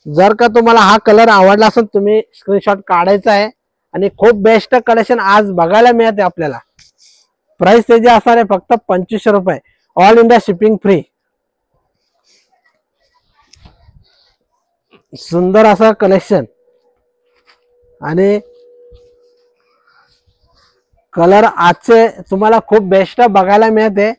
[SPEAKER 1] जर का तुम्हाला हा कलर आवडला असेल तुम्ही स्क्रीनशॉट काढायचा आहे. आणि खूप बेस्ट कलेक्शन आज बघायला मिळते आपल्याला. प्राइस त्याची असणार आहे फक्त 2500 रुपये. All India shipping free. सुंदर असं कलेक्शन. आणि कलर आजचे तुम्हाला खूप बेस्ट बघायला मिळते.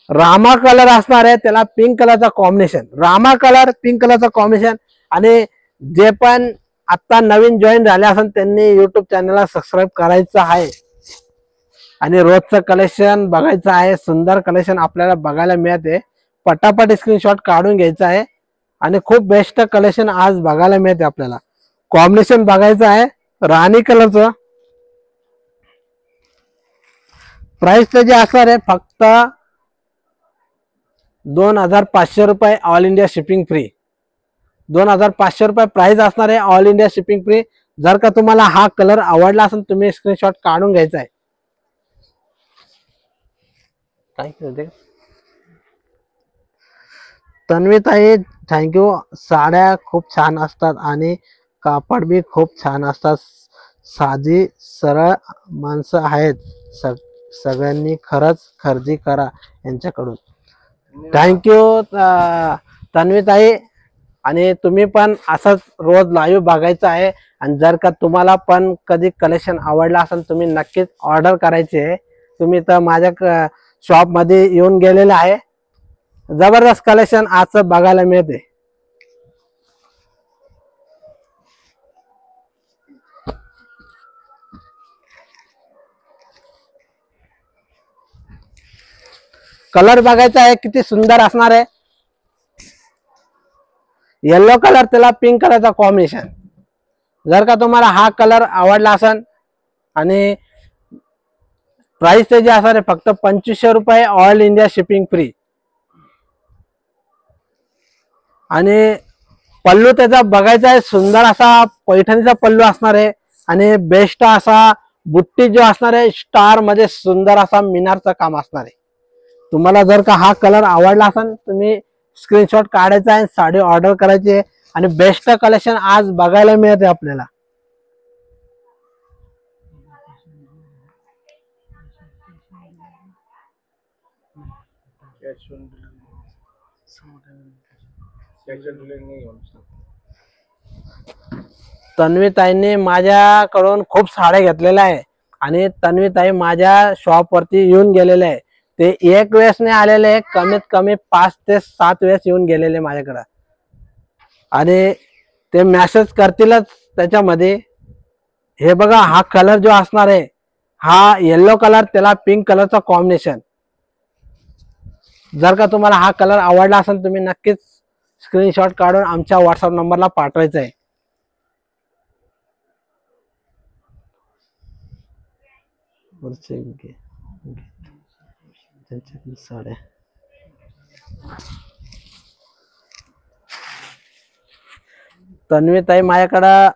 [SPEAKER 1] रामा कलर असणार आहे त्याला पिंक कलरचा कॉम्बिनेशन. रामा कलर पिंक कलरचा कॉम्बिनेशन. आणि जे पण आता नवीन जॉईन झाले असेल त्यांनी युट्यूब चॅनलला सबस्क्राईब करायचं आहे. आणि रोजचं कलेक्शन बघायचं आहे. सुंदर कलेक्शन आपल्याला बघायला मिळते. पटापट स्क्रीनशॉट काढून घ्यायचा आहे. आणि खूप बेस्ट कलेक्शन आज बघायला मिळते आपल्याला. कॉम्बिनेशन बघायचं आहे राणी कलरचं. प्राइस त्याची असणार आहे फक्त 2500 रुपये. All India shipping free. 2500 रुपये प्राइस असणार आहे. All India shipping free. जर का तुम्हाला हा कलर आवडला असेल तुम्ही स्क्रीनशॉट काढून घ्यायचा आहे. काय तन्वीताई थँक्यू. साड्या खूप छान असतात आणि कापड बी खूप छान असतात. साधी सरळ माणसं आहेत. सगळ्यांनी खरंच खरेदी करा यांच्याकडून. थँक्यू तन्वीताई. आणि तुम्ही पण असंच रोज लाईव्ह बघायचं आहे. आणि जर का तुम्हाला पण कधी कलेक्शन आवडलं असेल तुम्ही नक्कीच ऑर्डर करायची आहे. तुम्ही तर माझ्या शॉप मध्ये येऊन गेलेले आहे. जबरदस्त कलेक्शन आज बघायला मिळते. कलर बघायचा आहे किती सुंदर असणार आहे. येलो कलर त्याला पिंक कलरचा कॉम्बिनेशन. जर का तुम्हाला हा कलर आवडला असेल आणि प्राइस त्याची असणार आहे फक्त 2500 रुपये, ऑल इंडिया शिपिंग फ्री. आणि पल्लू त्याचा बघायचा आहे सुंदर असा पैठणीचा पल्लू असणार आहे. आणि बेस्ट असा बुट्टी जो असणार आहे स्टार मध्ये सुंदर असा मिनारचं काम असणार आहे. तुम्हाला जर का हा कलर आवडला असेल तुम्ही स्क्रीनशॉट काढायचा आहे, साडी ऑर्डर करायची आहे. आणि बेस्ट कलेक्शन आज बघायला मिळते आपल्याला. तन्वीताईंनी माझ्याकडून खूप साड्या घेतलेल्या आहे. आणि तन्वीताई माझ्या शॉप वरती येऊन गेलेले आहे. ते एक वेळेस नाही आलेले, कमीत कमी 5 ते 7 वेळेस येऊन गेलेले माझ्याकडे. आणि ते मेसेज करतीलच त्याच्यामध्ये. हे बघा हा कलर जो असणार आहे हा येलो कलर त्याला पिंक कलरचा कॉम्बिनेशन. जर का तुम्हाला हा कलर आवडला असेल तुम्ही नक्कीच स्क्रीनशॉट काढून आमच्या व्हॉट्सअप नंबरला पाठवायचा आहे. साड्या तन्वीताई माझ्याकडं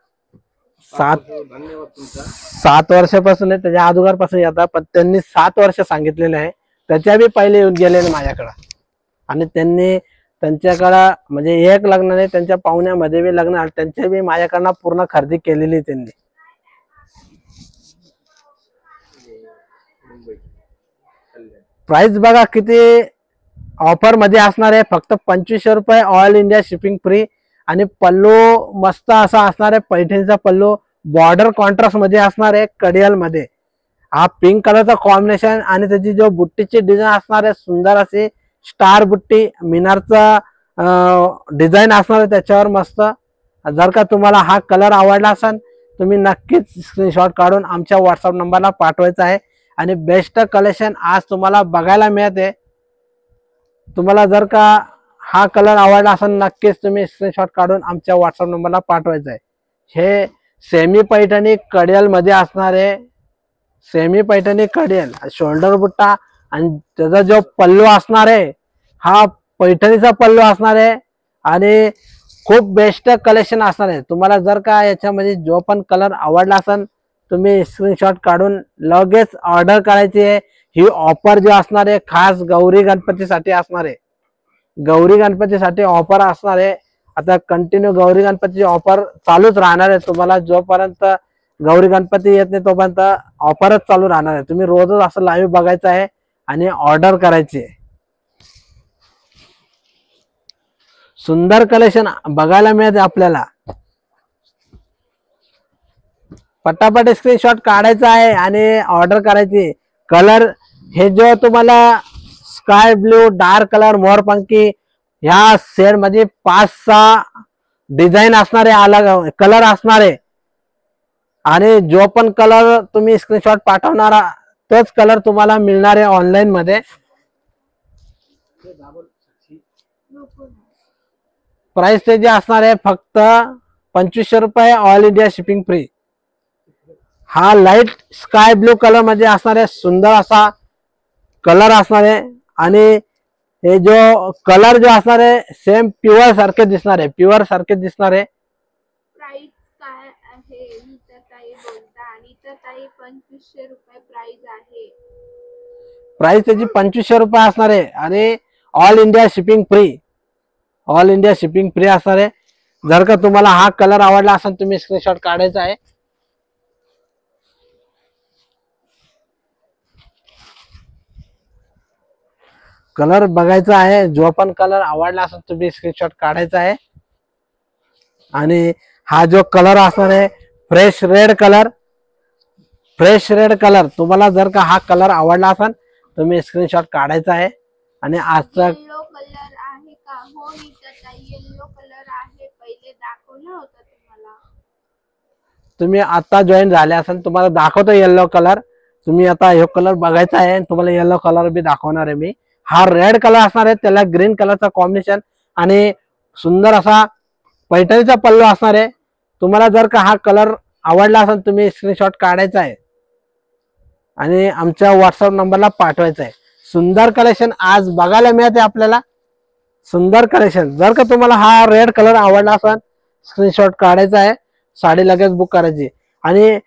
[SPEAKER 1] 7 वर्षापासून आहे. त्याच्या अगोदरपासून येतात पण त्यांनी 7 वर्ष सांगितलेले आहे. त्याच्या बी पहिले येऊन गेलेले माझ्याकडं. आणि त्यांनी त्यांच्याकडं म्हणजे एक लग्न नाही त्यांच्या पाहुण्यामध्ये बी लग्न आलं त्यांच्या बी माझ्याकडनं पूर्ण खरेदी केलेली त्यांनी. प्राइस बघा किती ऑफर मध्ये असणार आहे फक्त 2500 रुपये, ऑल इंडिया शिपिंग फ्री. आणि पल्लू मस्त असा असणार आहे पैठणीचा पल्लू, बॉर्डर कॉन्ट्रास्ट मध्ये असणार आहे कडियाल मध्ये. हा पिंक कलरचा कॉम्बिनेशन आणि त्याची जो बुट्टीची डिझाईन असणार आहे सुंदर अशी स्टार बुट्टी मिनारचा डिझाईन असणार आहे त्याच्यावर मस्त. जर का तुम्हाला हा कलर आवडला असेल तुम्ही नक्कीच स्क्रीनशॉट काढून आमच्या व्हॉट्सअप नंबरला पाठवायचा आहे. आणि बेस्ट कलेक्शन आज तुम्हाला बघायला मिळते. तुम्हाला जर का हा कलर आवडला असेल नक्कीच तुम्ही स्क्रीनशॉट काढून आमच्या व्हॉट्सअप नंबरला पाठवायचा आहे. हे सेमी पैठणी कडियाल मध्ये असणार आहे. सेमी पैठणी कडियाल शोल्डर बुट्टा आणि त्याचा जो पल्लू असणार आहे हा पैठणीचा पल्लू असणार आहे. आणि खूप बेस्ट कलेक्शन असणार आहे. तुम्हाला जर का याच्यामध्ये जो पण कलर आवडला असेल तुम्ही स्क्रीनशॉट काढून लगेच ऑर्डर करायची आहे. ही ऑफर जी असणार आहे खास गौरी गणपतीसाठी असणार आहे. गौरी गणपतीसाठी ऑफर असणार आहे. आता कंटिन्यू गौरी गणपतीची ऑफर चालूच राहणार आहे. तुम्हाला जोपर्यंत गौरी गणपती येत नाही तोपर्यंत ऑफरच चालू राहणार आहे. तुम्ही रोजच असं लाईव्ह बघायचं आहे आणि ऑर्डर करायची आहे. सुंदर कलेक्शन बघायला मिळते आपल्याला. पटापट स्क्रीनशॉट काढायचा आहे आणि ऑर्डर करायची. कलर हे जो तुम्हाला स्काय ब्लू, डार्क कलर, मोरपंखी ह्या सेट मध्ये 5-6 डिझाईन असणारे अलग कलर असणारे. आणि जो पण कलर तुम्ही स्क्रीनशॉट पाठवणारा तोच कलर तुम्हाला मिळणार आहे ऑनलाईन मध्ये. प्राइस त्याची असणार आहे फक्त 2500 रुपये, ऑल इंडिया शिपिंग फ्री. हा लाईट स्काय ब्लू कलर मध्ये असणार आहे. सुंदर असा कलर असणार आहे. आणि हे जो कलर जो असणार आहे सेम प्युअर सारखे दिसणार आहे. प्युअर सारखे दिसणार आहे.
[SPEAKER 2] प्राइस काय आहे इथं ताई बोलता आणि इथं ताई 2500 रुपये प्राइस आहे.
[SPEAKER 1] प्राइस त्याची 2500 रुपये असणार आहे. आणि all India shipping free. All India shipping free असणार आहे. जर का तुम्हाला हा कलर आवडला असेल तुम्ही स्क्रीनशॉट काढायचा आहे. कलर बघायचा आहे, जो पण कलर आवडला असेल तुम्ही स्क्रीनशॉट काढायचा आहे. आणि हा जो कलर असणार आहे fresh red colour, fresh red colour, तुम्हाला जर का हा कलर आवडला असेल तुम्ही स्क्रीनशॉट काढायचा आहे. आणि आजचा
[SPEAKER 2] येलो कलर आहे का? हो नीताताई, येलो कलर आहे, पहिले दाखवला होता तुम्हाला.
[SPEAKER 1] तुम्ही आता जॉईन झाले असेल, तुम्हाला दाखवतो येलो कलर. तुम्ही आता हे कलर बघायचा आहे, तुम्हाला येलो कलर बी दाखवणार आहे मी. हा रेड कलर असणार आहे, त्याला ग्रीन कलरचा कॉम्बिनेशन आणि सुंदर असा पैठणीचा पल्लू असणार आहे. तुम्हाला जर का हा कलर आवडला असेल तुम्ही स्क्रीनशॉट काढायचा आहे आणि आमच्या व्हॉट्सअप नंबरला पाठवायचा आहे. सुंदर कलेक्शन आज बघायला मिळते आपल्याला, सुंदर कलेक्शन. जर का तुम्हाला हा रेड कलर आवडला असेल स्क्रीनशॉट काढायचा आहे, साडी लगेच बुक करायची. आणि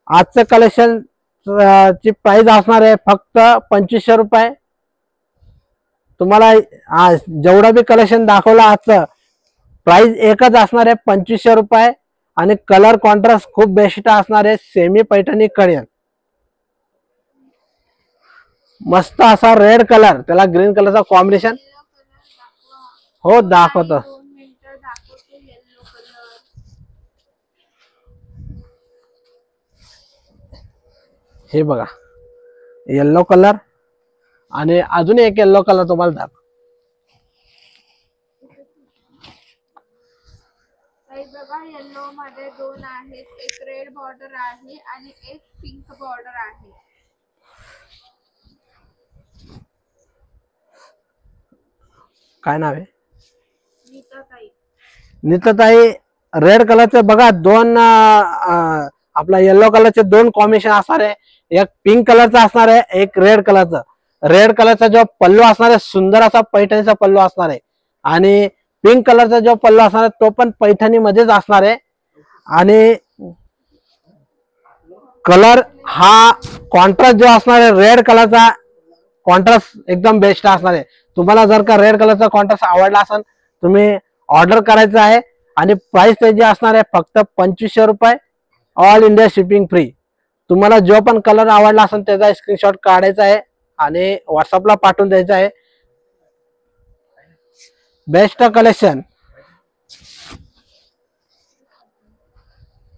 [SPEAKER 1] आजचं कलेक्शन ची प्राइस असणार आहे फक्त 2500 रुपये. तुम्हाला जेवढं बी कलेक्शन दाखवलं आजचं प्राइस एकच असणार आहे 2500 रुपये. आणि कलर कॉन्ट्रास्ट खूप बेस्ट असणार आहे, सेमी पैठणी कळेल. मस्त असा रेड कलर, त्याला ग्रीन कलरचा कॉम्बिनेशन.
[SPEAKER 2] येलो कलर दाखवा.
[SPEAKER 1] हो दाखवतो.
[SPEAKER 2] 2 मिनिटं दाखवतो येलो कलर.
[SPEAKER 1] हे बघा येल्लो कलर आणि अजून एक येल्लो कलर तुम्हाला दाखव.
[SPEAKER 2] ताई बघा, येलो मध्ये 2 आहेत, एक रेड बॉर्डर आहे आणि एक पिंक बॉर्डर आहे.
[SPEAKER 1] काय नाव आहे?
[SPEAKER 2] नीताताई.
[SPEAKER 1] नीताताई, रेड कलरचे बघा दोन आपला येल्लो कलरचे 2 कॉम्बिनेशन असणार आहे. एक पिंक कलरचा असणार आहे, एक रेड कलरचा. रेड कलरचा जो पल्लू असणार आहे सुंदर असा पैठणीचा पल्लू असणार आहे. आणि पिंक कलरचा जो पल्लू असणार आहे तो पण पैठणी मध्येच असणार आहे. आणि कलर हा कॉन्ट्रास्ट जो असणार आहे रेड कलरचा कॉन्ट्रास्ट एकदम बेस्ट असणार आहे. तुम्हाला जर का रेड कलरचा कॉन्ट्रास्ट आवडला असेल तुम्ही ऑर्डर करायचा आहे. आणि प्राइस त्याची असणार आहे फक्त 2500 रुपये, ऑल इंडिया शिपिंग फ्री. तुम्हाला जो पण कलर आवडला असेल त्याचा स्क्रीनशॉट काढायचा आहे आणि व्हॉट्सअपला पाठवून द्यायचा आहे. बेस्ट कलेक्शन,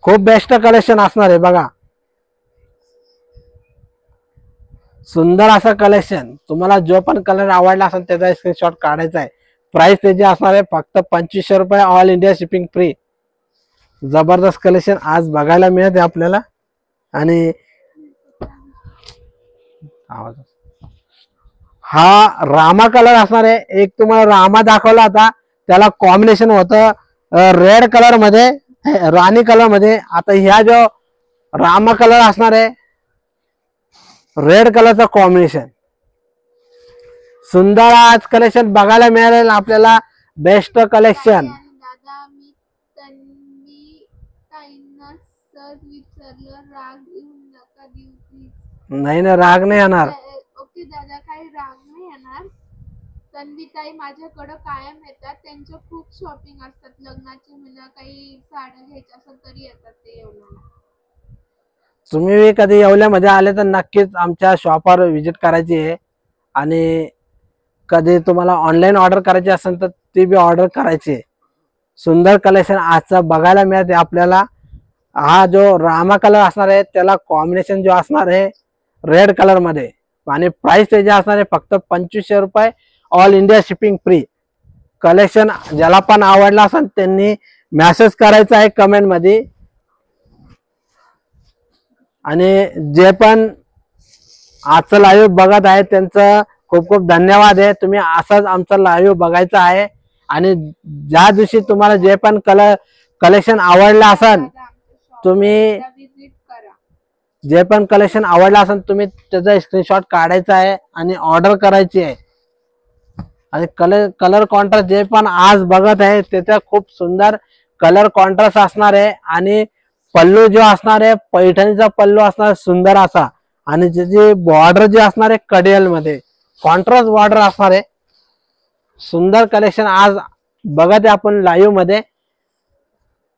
[SPEAKER 1] खूप बेस्ट कलेक्शन असणार आहे बघा. सुंदर असं कलेक्शन. तुम्हाला जो पण कलर आवडला असेल त्याचा स्क्रीनशॉट काढायचा आहे. प्राइस त्याची असणार आहे फक्त 2500 रुपये, ऑल इंडिया शिपिंग फ्री. जबरदस्त कलेक्शन आज बघायला मिळते आपल्याला. आणि हा रामा कलर असणार आहे. एक तुम्हाला रामा दाखवला होता, त्याला कॉम्बिनेशन होतं रेड कलर मध्ये, राणी कलर मध्ये. आता ह्या जो रामा कलर असणार आहे रेड कलरचा कॉम्बिनेशन. सुंदर आज कलेक्शन बघायला मिळालेल आपल्याला. Best collection.
[SPEAKER 2] आणि दादा, मी तन्वी ताईंना सहज विचारलं, राग येऊन नका देऊ प्लीज.
[SPEAKER 1] नाही ना, राग नाही येणार.
[SPEAKER 2] ओके दादा, काही राग नाही येणार. तन्वी ताई माझ्याकडं कायम येतात, त्यांचं खूप शॉपिंग असतात लग्नाची, म्हणा काही साड्या घ्यायच्या असेल तरी येतात ते येवल्याला.
[SPEAKER 1] तुम्ही कधी येवल्यामध्ये आले तर नक्कीच आमच्या शॉपवर व्हिजिट करायची आहे. आणि कधी तुम्हाला ऑनलाईन ऑर्डर करायची असेल तर ती बी ऑर्डर करायची आहे. सुंदर कलेक्शन आजचा बघायला मिळते आपल्याला. हा जो रामा कलर असणार आहे त्याला कॉम्बिनेशन जो असणार आहे रेड कलर मध्ये. आणि प्राइस त्याची असणार आहे फक्त 2500 रुपये, all India shipping free. Collection ज्याला पण आवडला असेल त्यांनी मेसेज करायचा आहे कमेंट मध्ये. आणि जे पण आजचं लाईव्ह बघत आहे त्यांचं खूप खूप धन्यवाद आहे. तुम्ही असाच आमचा लाईव्ह बघायचा आहे. आणि ज्या दिवशी तुम्हाला जे पण कलेक्शन आवडलं असेल तुम्ही
[SPEAKER 2] विजिट करा.
[SPEAKER 1] जे पण कलेक्शन आवडलं असेल तुम्ही त्याचा स्क्रीनशॉट काढायचा आहे आणि ऑर्डर करायची आहे. आणि कलर कॉन्ट्रास्ट जे पण आज बघत आहे त्याचा खूप सुंदर कलर कॉन्ट्रास्ट असणार आहे. आणि पल्लू जो असणार आहे पैठणीचा पल्लू असणार सुंदर असा. आणि त्याची बॉर्डर जी असणार आहे कडियल मध्ये कॉन्ट्रास्ट बॉर्डर असणार आहे. सुंदर कलेक्शन आज बघत आहे आपण लाईव्ह मध्ये.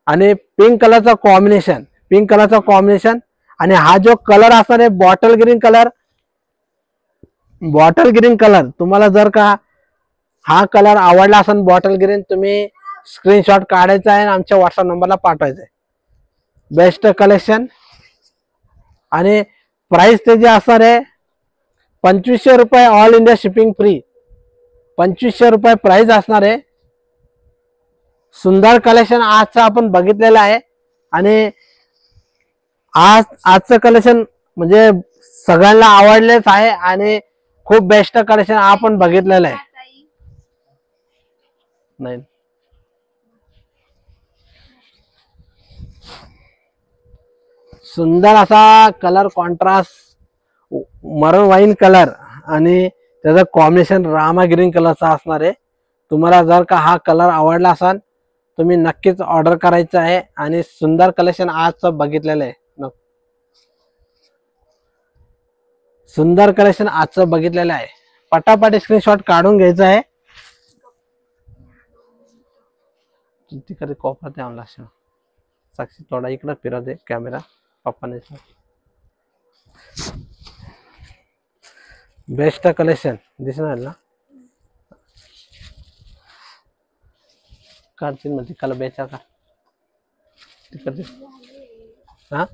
[SPEAKER 1] आणि पिंक कलरचा कॉम्बिनेशन, पिंक कलरचा कॉम्बिनेशन. आणि हा जो कलर असणार आहे bottle green colour, bottle green colour, तुम्हाला जर का हा कलर आवडला असेल बॉटल ग्रीन, तुम्ही स्क्रीनशॉट काढायचा आहे आणि आमच्या व्हॉट्सअप नंबरला पाठवायचा आहे. Best collection. आणि प्राइस त्याची असणार आहे 2500 रुपये, ऑल इंडिया शिपिंग फ्री. 2500 रुपये प्राइस असणार आहे. सुंदर कलेक्शन आजचं आपण बघितलेलं आहे. आणि आजचं कलेक्शन म्हणजे सगळ्यांना आवडलेच आहे आणि खूप बेस्ट कलेक्शन आपण बघितलेलं आहे.
[SPEAKER 2] ताई
[SPEAKER 1] नाही, सुंदर असा कलर कॉन्ट्रास्ट मरून वाईन कलर आणि त्याचं कॉम्बिनेशन रामा ग्रीन कलरचा असणार आहे. तुम्हाला जर का हा कलर आवडला असाल तुम्ही नक्कीच ऑर्डर करायचं आहे. आणि सुंदर कलेक्शन आजचं बघितलेलं आहे. सुंदर कलेक्शन आजचं बघितलेलं आहे. पटापट स्क्रीनशॉट काढून घ्यायचा आहे. तिकडे कोपऱ्यात यावं लागतं. साक्षी थोडा इकडे फिरव दे कॅमेरा पप्पाने. बेस्ट कलेक्शन दिसणार ना. काढतील मध्ये कल बेचा का तिकडे. हा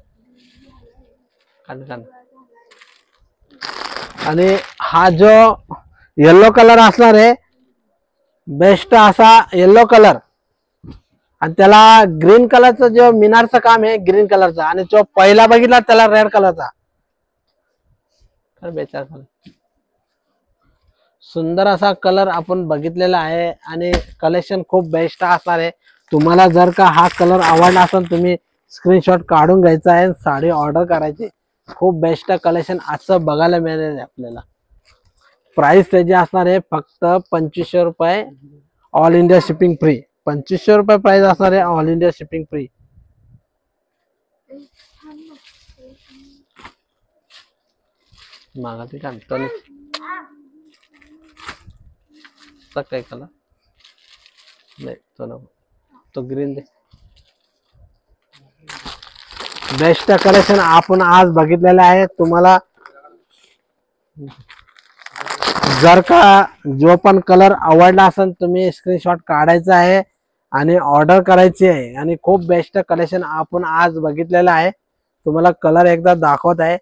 [SPEAKER 1] काढ काढ. आणि हा जो येलो कलर असणार आहे बेस्ट असा येलो कलर आणि त्याला ग्रीन कलरचं जो मिनारचं काम आहे ग्रीन कलरचा आणि जो पहिला बघितला त्याला रेड कलरचा. बेचार कलर सुंदर असा कलर आपण बघितलेला आहे आणि कलेक्शन खूप बेस्ट असणार आहे. तुम्हाला जर का हा कलर आवडला असेल तुम्ही स्क्रीनशॉट काढून घ्यायचा आहे, साडी ऑर्डर करायची. खूप बेस्ट कलेक्शन असं बघायला मिळेल आहे आपल्याला. प्राइस त्याची असणार आहे फक्त 2500 रुपये, ऑल इंडिया शिपिंग फ्री. 2500 रुपये प्राइस असणार आहे, ऑल इंडिया शिपिंग फ्री. मागा ते काढतो काय कलर नाही तो ना, तो ग्रीन दे. बेस्ट कलेक्शन आपण आज बघितलेलं आहे. तुम्हाला जर का जो पण कलर आवडला असेल तुम्ही स्क्रीनशॉट काढायचा आहे आणि ऑर्डर करायची आहे. आणि खूप बेस्ट कलेक्शन आपण आज बघितलेलं आहे. तुम्हाला कलर एकदा दाखवत आहे.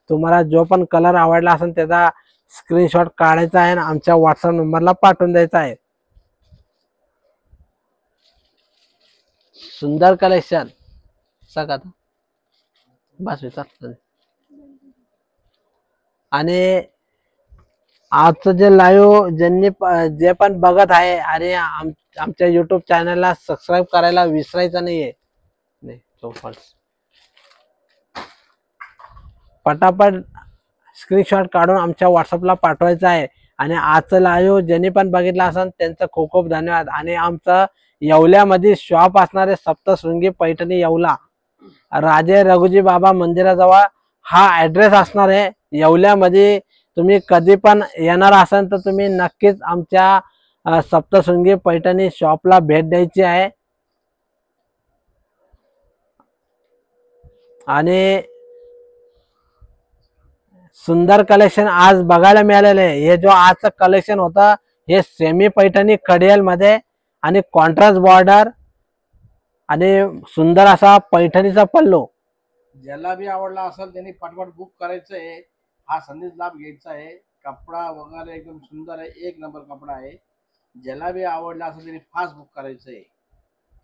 [SPEAKER 1] तुम्हाला जो पण कलर आवडला असेल त्याचा स्क्रीनशॉट काढायचा आहे आणि आमच्या व्हॉट्सअप नंबरला पाठवून द्यायचा आहे. सुंदर कलेक्शन सगळं बस विचार. आणि आजचं जे लाईव्ह ज्यांनी जे पण बघत आहे आणि आमच्या युट्यूब चॅनलला सबस्क्राईब करायला विसरायचं नाहीये. नाही पटापट स्क्रीनशॉट काढून आमच्या व्हॉट्सअपला पाठवायचा आहे. आणि आजचं लाईव्ह ज्यांनी पण बघितलं असेल त्यांचं खूप खूप धन्यवाद. आणि आमचं येवल्यामध्ये शॉप असणारे सप्तशृंगी पैठणी येवला राजे रघुजी बाबा मंदिराजवळ हा ऍड्रेस असणार आहे. येवल्यामध्ये तुम्ही कधी पण येणार असाल तर तुम्ही नक्कीच आमच्या सप्तशृंगी पैठणी शॉपला भेट द्यायची आहे. आणि सुंदर कलेक्शन आज बघायला मिळालेलं आहे. हे जो आजचं कलेक्शन होतं हे सेमी पैठणी कडियल मध्ये आणि कॉन्ट्रास्ट बॉर्डर आणि सुंदर असा पैठणीचा पल्लू.
[SPEAKER 3] ज्याला बी आवडला असेल त्यांनी पटपट बुक करायचं आहे. हा संदेश लाभ घ्यायचा आहे. कपडा वगैरे एकदम सुंदर आहे, एक नंबर कपडा आहे. ज्याला बी आवडला असेल त्यांनी फास्ट बुक करायचं आहे.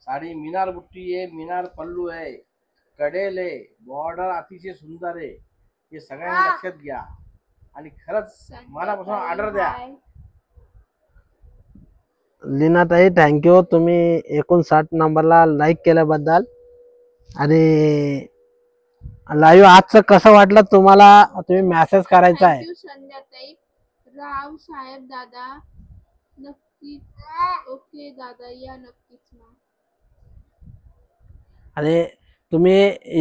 [SPEAKER 3] साडी मीनार बुट्टी आहे, मीनार पल्लू आहे, कडेल आहे, बॉर्डर अतिशय सुंदर आहे. हे सगळ्यांनी लक्षात घ्या आणि खरंच मनापासून ऑर्डर द्या.
[SPEAKER 1] लीनाताई थँक्यू, तुम्ही 59 नंबरला लाईक केल्याबद्दल. आणि लाईव्ह आजचं कसं वाटलं तुम्हाला तुम्ही मेसेज करायचा आहे.
[SPEAKER 2] संध्याताई राव साहेब दादा नक्कीच. ओके दादा या नक्कीच ना.
[SPEAKER 1] आणि तुम्ही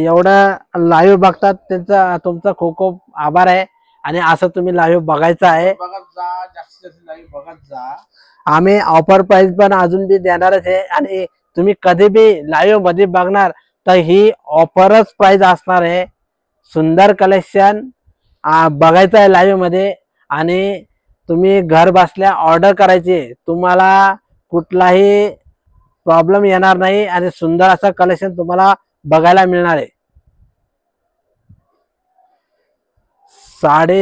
[SPEAKER 1] एवढं लाईव्ह बघतात त्यांचा तुमचा खूप खूप आभार आहे. आणि असं तुम्ही लाईव्ह बघायचं आहे.
[SPEAKER 3] बघत जा, जास्तीत जास्त लाईव्ह बघत जा.
[SPEAKER 1] आम्ही ऑफर प्राइस पण अजून बी देणारच आहे. आणि तुम्ही कधी बी लाईव्ह मध्ये बघणार तर ही ऑफरच प्राइस असणार आहे. सुंदर कलेक्शन बघायचं आहे लाईव्ह मध्ये आणि तुम्ही घर बसल्या ऑर्डर करायची आहे. तुम्हाला कुठलाही प्रॉब्लेम येणार नाही आणि सुंदर असं कलेक्शन तुम्हाला बघायला मिळणार आहे. साडी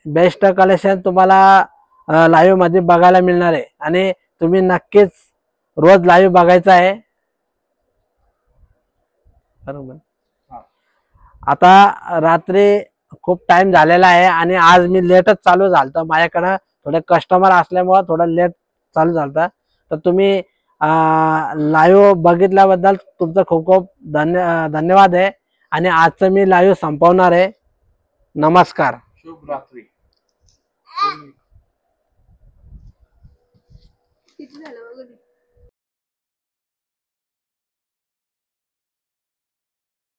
[SPEAKER 1] बेस्ट कलेक्शन तुम्हाला लाईव्ह मध्ये बघायला मिळणार आहे आणि तुम्ही नक्कीच रोज लाईव्ह बघायचं आहे. बरोबर. आता रात्री खूप टाइम झालेला आहे आणि आज मी लेटच चालू झालं, माझ्याकडं थोडे कस्टमर असल्यामुळे थोडं लेट चालू झालं. तर तुम्ही लाईव्ह बघितल्याबद्दल तुमचं खूप खूप धन्यवाद आहे आणि आजचं मी लाईव्ह संपवणार आहे. नमस्कार.
[SPEAKER 3] शुभ रात्री.
[SPEAKER 2] किती झालं बघ.